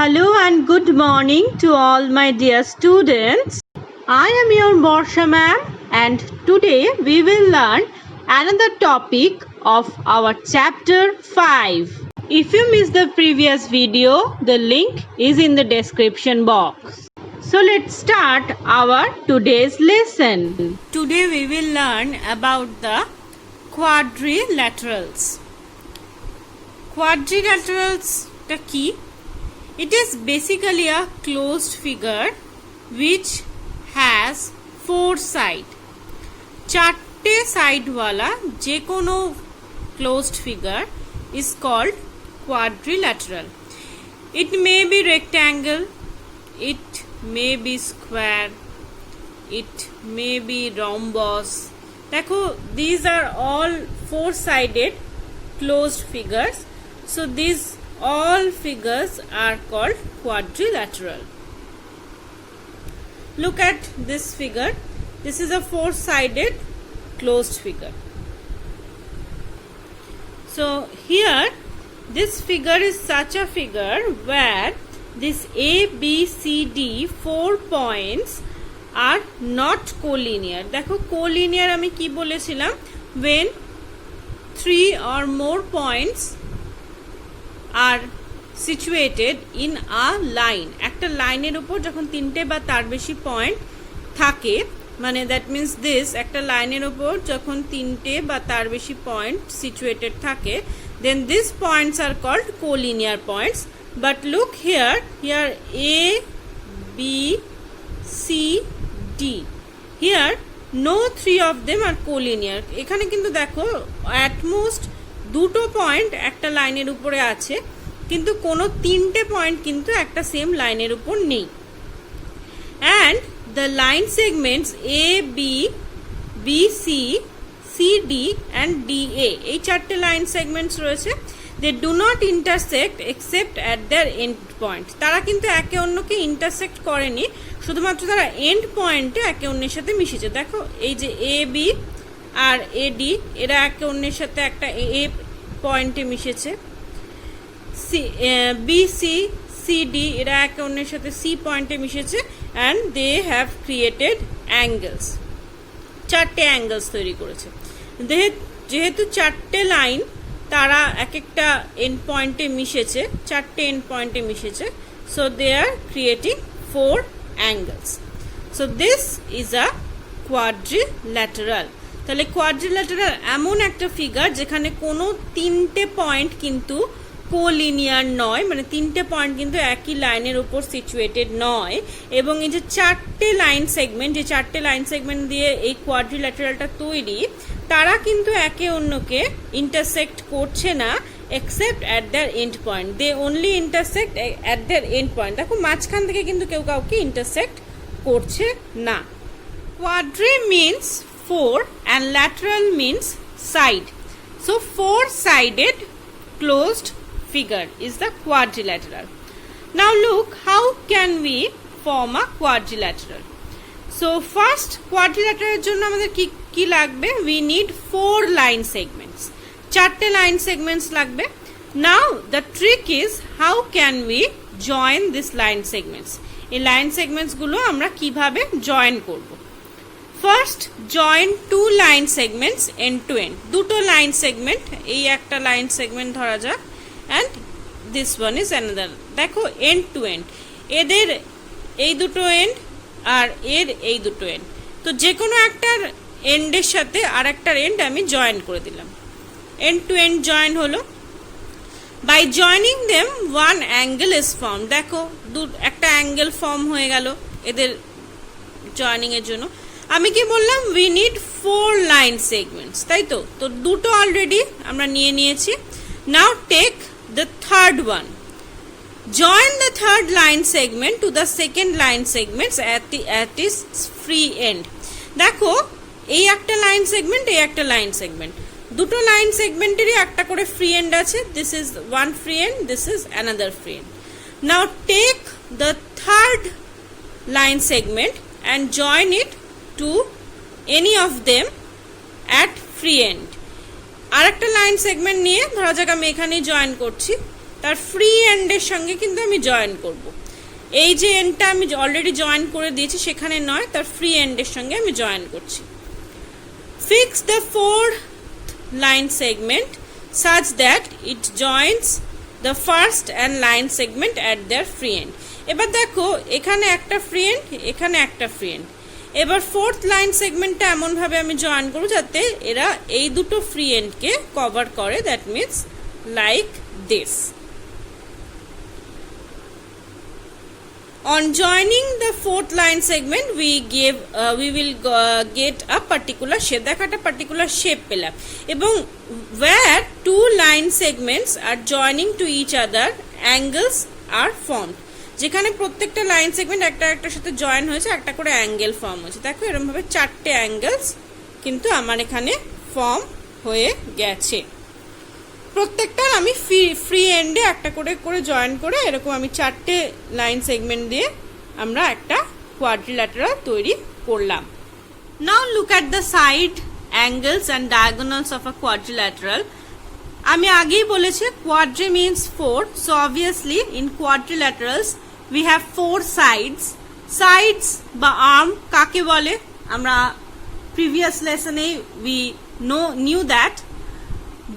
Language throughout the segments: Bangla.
Hello and good morning to all my dear students. I am your Borsha ma'am and today we will learn another topic of our chapter 5. If you missed the previous video, the link is in the description box. So let's start our today's lesson. Today we will learn about the quadrilaterals. Quadrilaterals the key. It is basically a closed figure which has 4 sides. चारटे side वाला जे कोनो closed figure is called quadrilateral. It may be rectangle, it may be square, it may be rhombus. देखो, these are all 4-sided closed figures. So these all figures are called quadrilateral. Look at this figure. This is a 4-sided closed figure. So here this figure is such a figure where this A, B, C, D 4 points are not collinear. देखो collinear আমি কি বলেছিলাম? When 3 or more points are situated in a line. একটা লাইনের উপর যখন তিনটে বা তার বেশি পয়েন্ট থাকে, মানে that means this একটা লাইনের উপর যখন তিনটে বা তার বেশি পয়েন্ট situated থাকে, then these points are called collinear points. But look here A, B, C, D. Here no 3 of them are collinear. এখানে কিন্তু দেখো at most দুটো পয়েন্ট একটা লাইনের উপরে আছে, কিন্তু কোনো তিনটে পয়েন্ট কিন্তু একটা সেম লাইনের উপর নেই। and the line segments A, B, B, C, C, D and D, A এই চারটে লাইন সেগমেন্টস রয়েছে। they do not intersect except at their end point. তারা কিন্তু একে অন্যকে ইন্টারসেক্ট করেনি, শুধুমাত্র তারা এন্ড পয়েন্টে একে অন্যের সাথে মিশেছে। দেখো এই যে A, B R A, D এরা একে অন্যের সাথে একটা A পয়েন্টে মিশেছে। B, C, C, D এরা একে অন্যের সাথে C পয়েন্টে মিশেছে and they have created angles. চারটে অ্যাঙ্গেলস তৈরি করেছে। যেহেতু চারটে লাইন তারা এক একটা এন্ড পয়েন্টে মিশেছে, চারটে এন্ড পয়েন্টে মিশেছে, so they are creating 4 angles. So this is a quadrilateral. তাহলে কোয়াড্রিল্যাটারাল এমন একটা ফিগার যেখানে কোনো তিনটে পয়েন্ট কিন্তু কোলিনিয়ার নয়, মানে তিনটে পয়েন্ট কিন্তু একই লাইনের উপর সিচুয়েটেড নয়, এবং এই যে চারটে লাইন সেগমেন্ট, যে চারটে লাইন সেগমেন্ট দিয়ে এই কোয়াড্রিল্যাটারালটা তৈরি, তারা কিন্তু একে অন্যকে ইন্টারসেক্ট করছে না except at their end point. They only intersect at their end point. দেখো মাঝখান থেকে কিন্তু কেউ কাউকে ইন্টারসেক্ট করছে না। Quadri means 4 and lateral means side. So 4-sided closed figure is the quadrilateral. Now look, how can we form a quadrilateral? So first quadrilateral এর জন্য আমাদের কি লাগবে? We need 4 line segments. চারটে line segments লাগবে. Now the trick is how can we join this line segments? এই line segments গুলো আমরা কিভাবে join করব? First join 2 line segments end to end. দুটো লাইন সেগমেন্ট, এই একটা লাইন সেগমেন্ট ধরা যাক and this one is another. দেখো end to end, এদের এই দুটো এন্ড আর এর এই দুটো এন্ড, তো যে কোনো একটার এন্ডের সাথে আর একটার এন্ড আমি জয়েন করে দিলাম, এন্ড টু এন্ড জয়েন হলো। by joining them one angle is formed. দেখো একটা অ্যাঙ্গেল ফর্ম হয়ে গেল এদের জয়েনিং এর জন্য। আমি কি বললাম? we need 4 line segments, তাই তো? তো দুটো অলরেডি আমরা নিয়ে নিয়েছি। now take the third one. join the third line segment to the second line segments at its free end. দেখো এই একটা লাইন সেগমেন্ট, এই একটা লাইন সেগমেন্ট, দুটো লাইন সেগমেন্টেরই একটা করে ফ্রি এন্ড আছে। this is one free end, this is another free end. now take the third line segment and join it to any of them at free end. আরেকটা লাইন সেগমেন্ট নিয়ে ধরা যাক আমি এখানে জয়েন করছি, তার ফ্রি এন্ডের সঙ্গে কিন্তু আমি জয়েন করব। এই যে এন্ডটা আমি অলরেডি জয়েন করে দিয়েছি সেখানে নয়, তার ফ্রি এন্ডের সঙ্গে আমি জয়েন করছি। Fix the fourth line segment such that it joins the first and line segment at their free end. এবার দেখো এখানে একটা ফ্রি এন্ড, এখানে একটা ফ্রি এন্ড। এবার ফোর্থ লাইন সেগমেন্টটা এমনভাবে আমি জয়েন করব যাতে এরা এই দুটো ফ্রি এন্ডকে কভার করে, that means like this. On joining the fourth line segment, we will get a particular shape. দেখো একটা particular shape পেলাম, এবং where two line segments are joining to each other, angles are formed. যেখানে প্রত্যেকটা লাইন সেগমেন্ট একটা একটার সাথে জয়েন হয়েছে, একটা করে অ্যাঙ্গেল ফর্ম হয়েছে। দেখো এরকম ভাবে চারটে অ্যাঙ্গেলস কিন্তু আমার এখানে ফর্ম হয়ে গেছে। প্রত্যেকটার আমি ফ্রি এন্ডে একটা করে করে জয়েন করে এরকম আমি চারটে লাইন সেগমেন্ট দিয়ে আমরা একটা কোয়াড্রিল্যাটারাল তৈরি করলাম। Now look at the side angles and diagonals of a quadrilateral. আমি আগেই বলেছি quadri means four, so obviously in quadrilaterals we have four sides. Sides বা আর্ম কাকে বলে আমরা প্রিভিয়াস লেসনে we knew that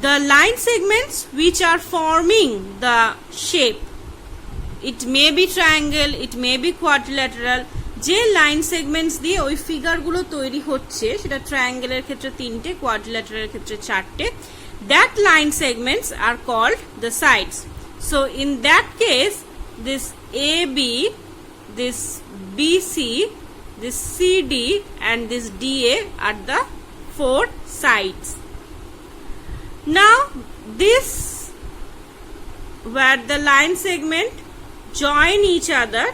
the line segments which are forming the shape, it may be triangle, it may be quadrilateral, যে লাইন সেগমেন্টস দিয়ে ওই ফিগারগুলো তৈরি হচ্ছে সেটা ট্রায়াঙ্গেলের ক্ষেত্রে 3টে, কোয়াড্রিল্যাটারালের ক্ষেত্রে 4টে, that line segments are called the sides. So in that case this AB, this BC, this CD and this DA are the four sides. Now this where the line segment join each other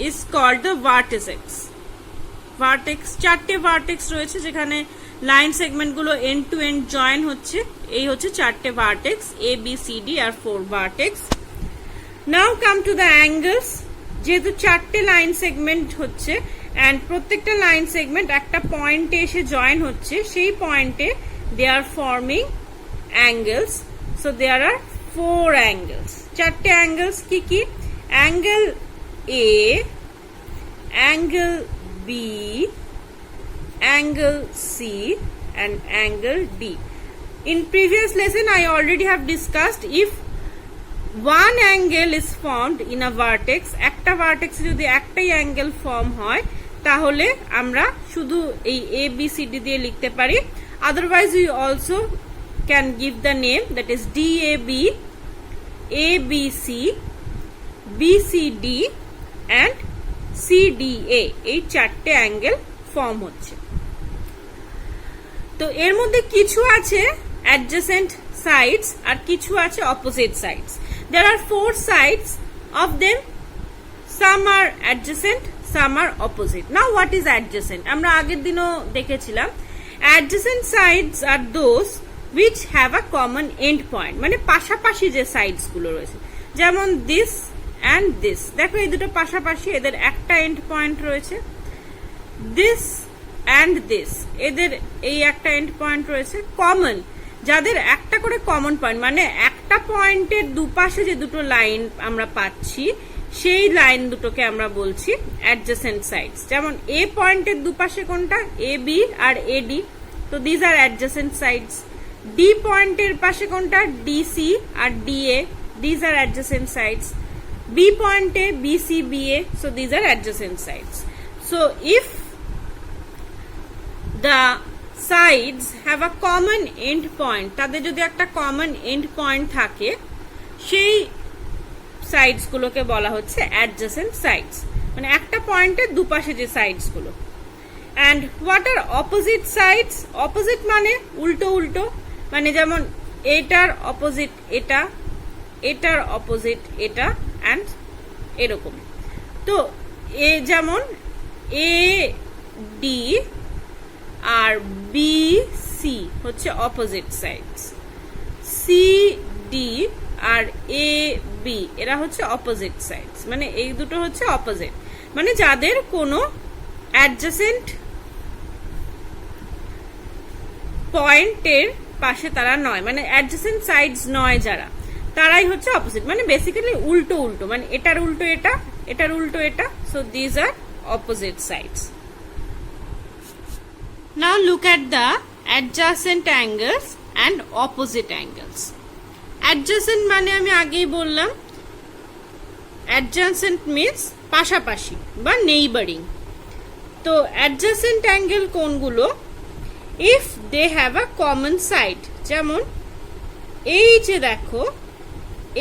is called the vertex. Vertex, চারটে ভার্টেক্স রয়েছে যেখানে লাইন সেগমেন্ট গুলো এন্ড টু এন্ড জয়েন হচ্ছে, এই হচ্ছে চারটে vertex, A B C D আর 4 vertex. Now come to the angles. যেহেতু চারটে লাইন সেগমেন্ট হচ্ছে অ্যান্ড প্রত্যেকটা লাইন সেগমেন্ট একটা পয়েন্টে এসে জয়েন হচ্ছে, সেই পয়েন্টে they are forming angles, so there are 4 angles. চারটে angles কি কি? Angle A, angle B, angle C and angle D. In previous lesson I already have discussed if one angle is formed in a vertex, একটা vertex যদি একটাই angle form হয় তাহলে আমরা শুধু এই A B C D দিয়ে লিখতে পারি। Otherwise we also can give the name, that is DAB, ABC, BCD and CDA, এই চারটে অ্যাঙ্গেল ফর্ম হচ্ছে। তো এর মধ্যে কিছু আছে adjacent sides আর কিছু আছে opposite sides. There are 4 sides, of them some are adjacent, some are opposite. Now what is adjacent? আমরা আগের দিনও দেখেছিলাম adjacent sides are those which have a common end point, মানে পাশাপাশি যে সাইডস গুলো রয়েছে, যেমন this and this। দেখো এই দুটো পাশাপাশি, এদের একটা এন্ড পয়েন্ট রয়েছে। this and this, এদের এই একটা এন্ড পয়েন্ট রয়েছে। কমন, যাদের একটা করে কমন পয়েন্ট, মানে একটা পয়েন্টের দুপাশে যে দুটো লাইন আমরা পাচ্ছি সেই লাইন দুটোকে আমরা বলছি অ্যাডজেসেন্ট সাইডস। যেমন এ পয়েন্টের দুপাশে কোনটা? এ বি আর এ ডি, তো these are adjacent sides. D পয়েন্টের পাশে কোনটা? ডিসি আর DA, these are adjacent sides. B পয়েন্টে BC BA, so these are adjacent sides. So if the sides have a common end point, তাদের যদি একটা কমন এন্ড পয়েন্ট থাকে সেই সাইডস গুলোকে বলা হচ্ছে অ্যাডজেসেন্ট সাইডস, মানে একটা পয়েন্টের দুপাশে যে সাইডস গুলো। And what are opposite sides? Opposite মানে উল্টো উল্টো, মানে যেমন এটার অপোজিট এটা, এটার অপোজিট এটা অ্যান্ড এরকম। তো এ যেমন এ ডি আর বি সি হচ্ছে অপোজিট সাইডস, সি ডি আর এ বি এরা হচ্ছে অপোজিট সাইডস, মানে এই দুটো হচ্ছে অপোজিট, মানে যাদের কোনো অ্যাডজেসেন্ট পয়েন্টের পাশে তারা নয়, মানে অ্যাডজেসেন্ট সাইডস নয় যারা, তারাই হচ্ছে অপোজিট, মানে বেসিক্যালি উল্টো উল্টো, মানে এটার উল্টো এটা, এটার উল্টো এটা, so these R opposite sides. Now look at the adjacent angles and opposite angles. Adjacent মানে আমি আগেই বললাম, অ্যাডজাসেন্ট মিনস পাশাপাশি বা নেইবারিং। তো অ্যাডজাসেন্ট অ্যাঙ্গেল কোনগুলো? If they have a common side, যেমন এই যে দেখো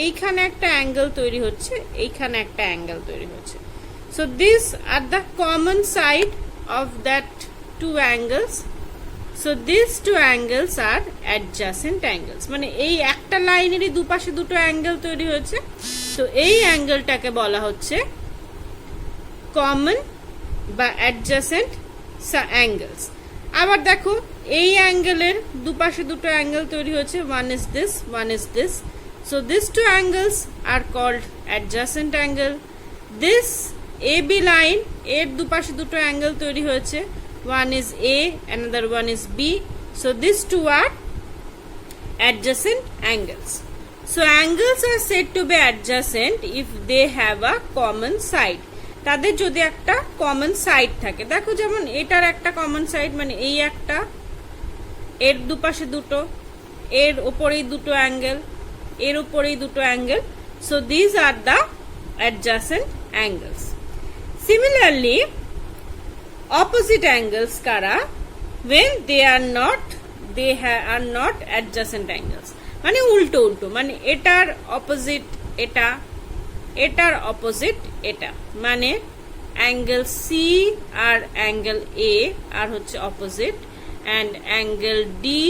এইখানে একটা অ্যাঙ্গেল তৈরি হচ্ছে, এইখানে একটা অ্যাঙ্গেল তৈরি হচ্ছে, so this are the common side of that two angles, so this two angles are adjacent angles. মানে এই একটা লাইনেরই দুপাশে দুটো অ্যাঙ্গেল তৈরি হয়েছে, তো এই অ্যাঙ্গেলটাকে বলা হচ্ছে কমন বা অ্যাডজাসেন্ট অ্যাঙ্গেলস। আবার দেখো এই অ্যাঙ্গেলের দুপাশে দুটো অ্যাঙ্গেল তৈরি হয়েছে, one is this, one is this, so these two angles are called adjacent angle. This AB line এর দুপাশে দুটো অ্যাঙ্গেল তৈরি হয়েছে, one is A, another one is B, so these two are adjacent angles. So angles are said to be adjacent if they have a common side. তাদের যদি একটা কমন সাইড থাকে, দেখো যেমন এটার একটা কমন সাইড, মানে এই একটা, এর দুপাশে দুটো, এর ওপরেই দুটো অ্যাঙ্গেল, এর উপরেই দুটো angle, so these are the adjacent angles. Similarly opposite angles কারা? when they are not adjacent angles, মানে উল্টো উল্টো, মানে এটার অপোজিট এটা, এটার অপোজিট এটা, মানে অ্যাঙ্গেল সি আর অ্যাঙ্গেল এ আর হচ্ছে অপোজিট, অ্যান্ড অ্যাঙ্গেল ডি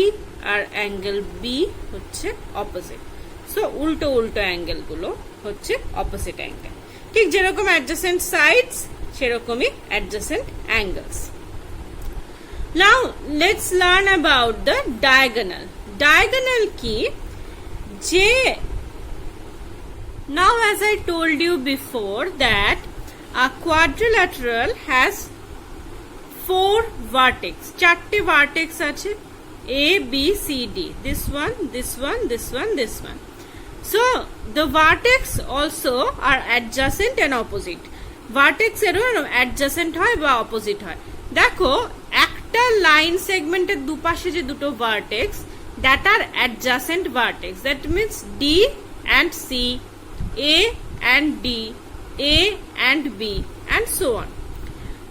আর অ্যাঙ্গেল বি হচ্ছে অপোজিট। সো উল্টো উল্টো অ্যাঙ্গেলগুলো হচ্ছে অপোজিট অ্যাঙ্গেল। ঠিক যেরকম অ্যাডজাসেন্ট সাইডস সেরকমই adjacent angles. Now let's learn about the diagonal. Diagonal কি? যে now as I told you before that a quadrilateral has 4 vertex, চারটে ভার্টেক্স আছে, A, B, C, D, this one, this one, this one, this one. So the vertex also are adjacent and opposite. Vertex এরও adjacent হয় বা opposite হয়। দেখো একটা লাইন সেগমেন্টের দুপাশে যে দুটো vertex, that are adjacent vertex, that means D and C, A and D, A and B, and so on.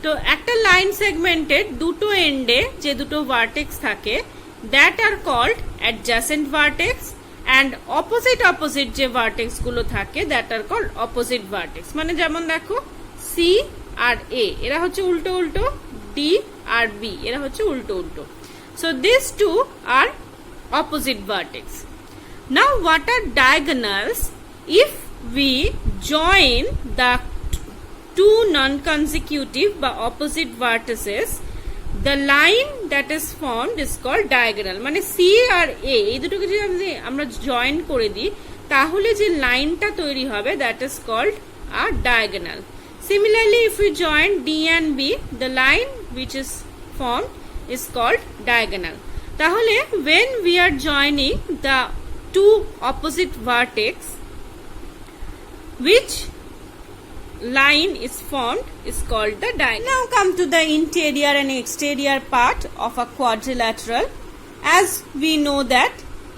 তো একটা লাইন সেগমেন্টের দুটো এন্ডে যে দুটো ভার্টেক্স থাকে, that are called adjacent vertex, and opposite যে ভার্টেক্স গুলো থাকে, that are called opposite vertex. মানে যেমন দেখো C আর A এরা হচ্ছে উল্টো উল্টো, D আর B এরা হচ্ছে উল্টো উল্টো, so these two are opposite vertex. Now what are diagonals? If we join the two non-consecutive বা opposite vertices, the line that is formed is called diagonal. মানে C আর A এই দুটোকে যদি আমরা জয়েন করে দিই, তাহলে যে লাইনটা তৈরি হবে, that is called a diagonal. Similarly, if we join D and B, the line which is formed is called diagonal. তাহলে when we are joining the two opposite vertex, which line is formed is called the diagonal. Now come to the interior and exterior part of a quadrilateral. As we know that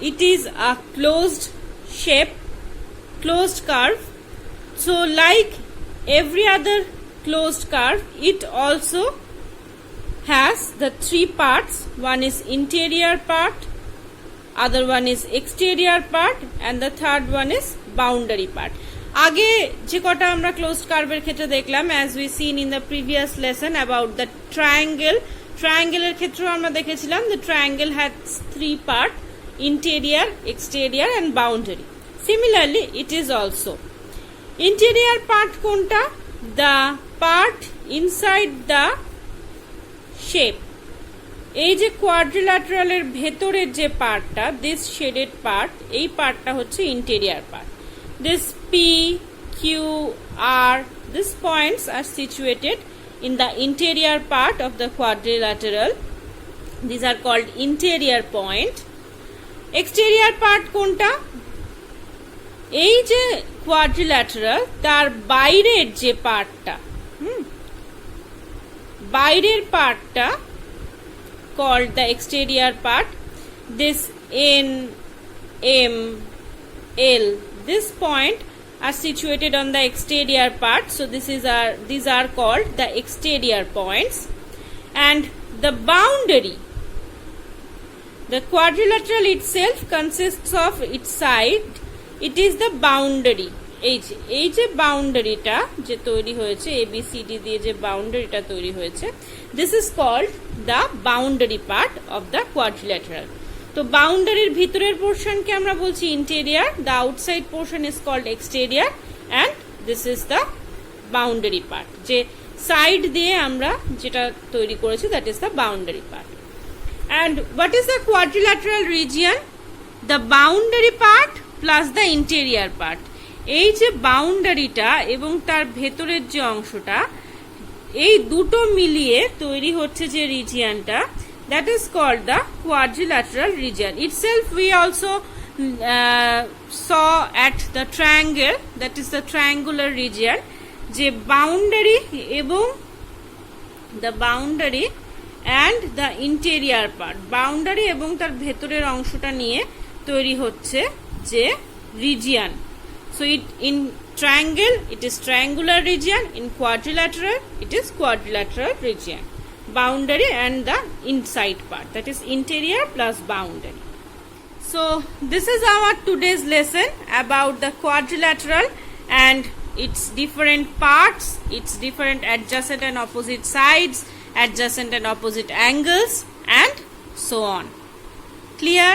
it is a closed shape, closed curve. So like every other closed curve, it also has the 3 parts. One is interior part, other one is exterior part, and the third one is boundary part. আগে যে কটা আমরা ক্লোজড কার্ভের ক্ষেত্রে দেখলাম, as we seen in the previous lesson about the triangle, ট্রায়াঙ্গেলের ক্ষেত্রেও আমরা দেখেছিলাম the triangle had 3 part, interior, exterior and boundary. Similarly it is also interior part কোনটা? the part inside the shape. এই যে কোয়াড্রিল্যাটারালের ভেতরের যে পার্টটা, this shaded part, এই পার্টটা হচ্ছে interior part. This P, Q, R, these points are situated in the interior part of the quadrilateral. These are called interior point. Exterior part কোনটা? এই যে কোয়াড্রিল্যাটারাল তার বাইরের যে পার্টটা, বাইরের পার্টটা called the exterior part. This N, M, L, this point are situated on the exterior part, so these are called the exterior points. And the boundary, the quadrilateral itself consists of its side, it is the boundary. এই যে বাউন্ডারিটা যে তৈরি হয়েছে ABCD দিয়ে যে বাউন্ডারিটা তৈরি হয়েছে, this is called the boundary part of the quadrilateral. তো বাউন্ডারির ভিতরের পোর্শনকে আমরা বলছি interior, the outside portion is called exterior, and this is the boundary part. যে সাইড দিয়ে আমরা যেটা তৈরি করেছি, that is the boundary part. And what is the quadrilateral region? The boundary part plus the interior part. এই যে বাউন্ডারিটা এবং তার ভেতরের যে অংশটা, এই দুটো মিলিয়ে তৈরি হচ্ছে যে রিজিয়নটা, that is called the quadrilateral region. Itself we also saw at the triangle, that is the triangular region. যে বাউন্ডারি এবং the boundary and the interior part, boundary এবং তার ভেতরের অংশটা নিয়ে তৈরি হচ্ছে যে region. So in triangle it is triangular region, in quadrilateral it is quadrilateral region. Boundary and the inside part, that is interior plus boundary. So this is our today's lesson about the quadrilateral and its different parts, its different adjacent and opposite sides, adjacent and opposite angles, and so on. Clear?